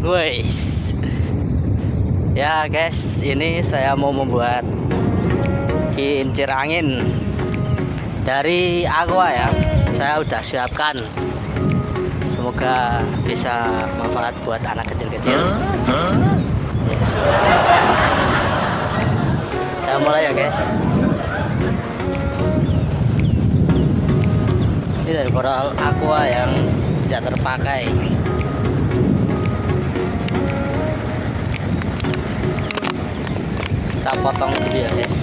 Guys, ya guys, ini saya mau membuat kincir angin dari AQUA ya. Saya udah siapkan. Semoga bisa manfaat buat anak kecil-kecil. Saya mulai ya guys. Ini dari botol AQUA yang tidak terpakai. Kita potong dulu ya guys.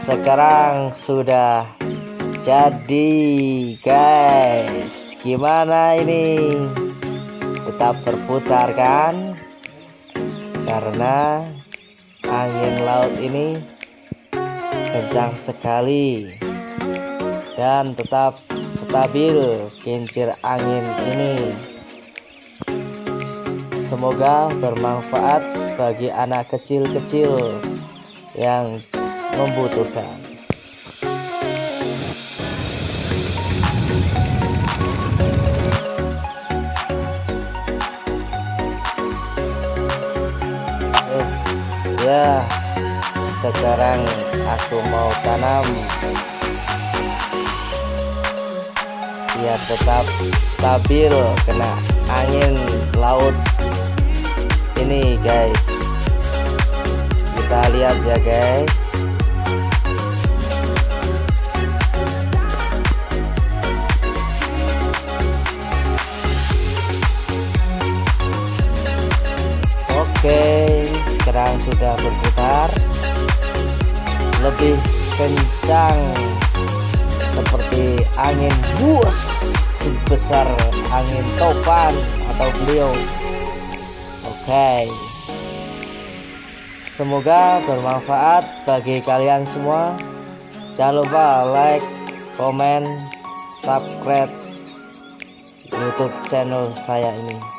sekarang sudah jadi guys. Gimana ini? Tetap berputar kan? Karena angin laut ini kencang sekali dan tetap stabil kincir angin ini. Semoga bermanfaat bagi anak kecil-kecil yang membutuhkan. Ya, sekarang aku mau tanam biar tetap stabil kena angin laut ini guys. Kita lihat ya guys. Oke, sekarang sudah berputar lebih kencang seperti angin bus sebesar angin topan atau beliung. Oke, semoga bermanfaat bagi kalian semua. Jangan lupa like, komen, subscribe YouTube channel saya ini.